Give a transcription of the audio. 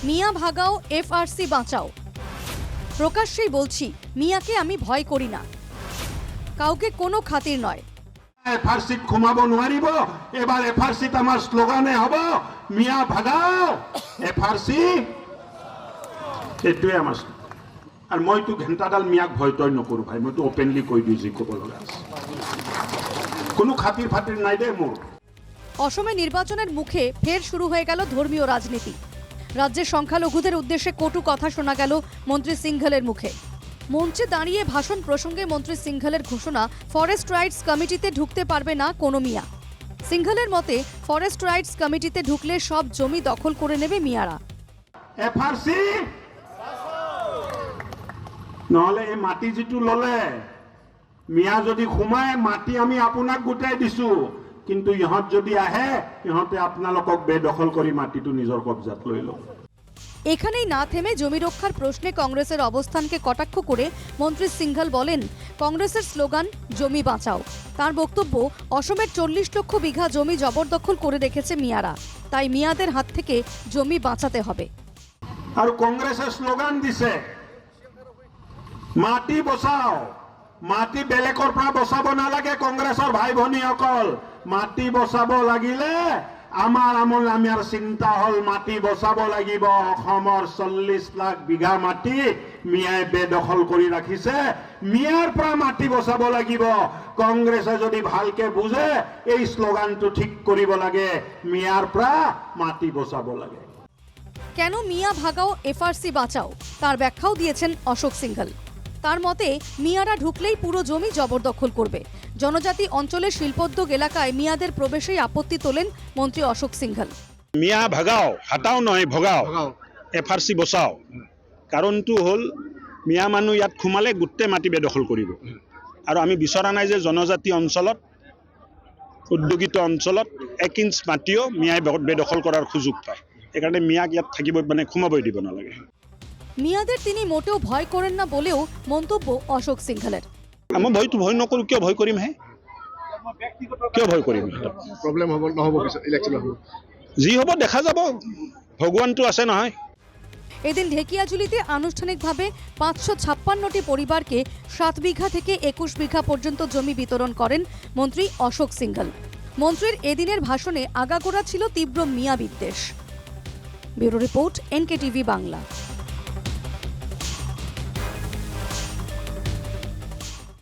মিয়া ভাগাও, FRC বাঁচাও। প্রকাশ্যেই বলছি, মিয়াকে আমি ভয় করি না, কাউকে কোনো খাতির নয়। এফআরসি ঘুমাব নোৱাৰিব। এবাৰ এফআরসিত আমাৰ শ্লোগানে হ'ব মিয়া ভাগাও এফআরসি। এইটোৱে আমাৰ। আৰু মইতো ঘণ্টাডাল মিয়াক ভয় তই নকৰোঁ ভাই, মইতো অপেনলি কৈ দিওঁ যি ক'ব লগা আছে। কোনো খাতির ফাতির নাই দে মোৰ। অসমে নির্বাচনের মুখে ফের শুরু হয়ে গেল ধর্মীয় রাজনীতি। রাজ্যের সংখ্যালঘুদের উদ্দেশ্যে কটু কথা শোনা গেল মন্ত্রী সিংঘলের মুখে। মঞ্চে দাঁড়িয়ে ভাষণ প্রসঙ্গে মন্ত্রী সিংঘলের ঘোষণা, ফরেস্ট রাইটস কমিটিতে ঢুকতে পারবে না কোনো মিয়া। সিংঘলের মতে, ফরেস্ট রাইটস কমিটিতে ঢুকলে সব জমি দখল করে নেবে মিয়ারা। এফআরসি নহলে এই মাটি যিটো ললে, মিয়া যদি সোমায় মাটি আমি আপোনাক গোটাই দিছো, কিন্তু ইহঁত যদি আহে ইহঁতে আপোনালোকক বেদখল কৰি মাটিটো নিজৰ কব্জাত লৈ লব। এখানেই না থেমে জমি রক্ষার প্রশ্নে কংগ্রেসের অবস্থানকে কটাক্ষ করে মন্ত্রী সিংঘল বলেন, কংগ্রেসের স্লোগান জমি বাঁচাও। তার বক্তব্য, অসমের 40 লক্ষ বিঘা জমি জবরদখল করে রেখেছে মিয়ারা, তাই মিয়াদের হাত থেকে জমি বাঁচাতে হবে। আর কংগ্রেসের স্লোগান দিছে মাটি বচাও। মাটি বেলেগৰ পৰা বচাব নালাগে কংগ্ৰেছৰ ভাই ভনীসকল। মাটি বচাব লাগিলে আমাৰ চিন্তা হল মাটি বচাব লাগিব। অসমৰ 40 লাখ বিঘা মাটি মিয়াই বেদখল কৰি ৰাখিছে, মিয়াৰ পৰা মাটি বচাব লাগিব। কংগ্ৰেছে যদি ভালকে বুজে এই স্লোগানটো ঠিক কৰিব লাগে, মিয়াৰ পৰা মাটি বচাব লাগে। কেন মিয়া ভাগাও, এফআরসি বাঁচাও তার ব্যাখ্যাও দিয়েছেন অশোক সিংঘল। তার মতে, মিয়ারা ঢুকলেই পুরো জমি জবরদখল করবে। জনজাতি অঞ্চলের শিল্পোদ্যোগ এলাকায় মিয়াদের প্রবেশেই আপত্তি তোলেন মন্ত্রী অশোক সিংঘল। মিয়া ভাগাও, হাতাও নয় ভগাও, এফআরসি বচাও। কাৰণটো হ'ল মিয়া মানুহ ইয়াত সোমালে গোটেই মাটি বেদখল কৰিব। আৰু আমি বিচৰা নাই যে জনজাতি অঞ্চলত, উদ্যোগিত অঞ্চলত 1 ইঞ্চ মাটিও মিয়াই বেদখল কৰাৰ সুযোগ পায়। সেইকাৰণে মিয়াক ইয়াত থাকিব সোমাবই দিব নালাগে। মিয়াদের তিনি মোটেও ভয় করেন না বলেও মন্তব্য অশোক সিংঘলের। আমি ভয় নকৰোঁ, কিয় ভয় কৰিম হে? কিয় ভয় কৰিম? প্ৰব্লেম হ'ব নহ'ব ইলেকশ্যন হ'ব, যি হ'ব দেখা যাব, ভগৱানটো আছে নহয়। এদিন ঢেকিয়াজুলিতে আনুষ্ঠানিকভাবে 556টি পরিবারকে 7 বিঘা থেকে 21 বিঘা পর্যন্ত জমি বিতরণ করেন মন্ত্রী অশোক সিংঘল। মন্ত্রীর এদিনের ভাষণে আগাগোড়া ছিল তীব্র মিয়া বিদ্বেষ। Bureau report, NKTV Bangla.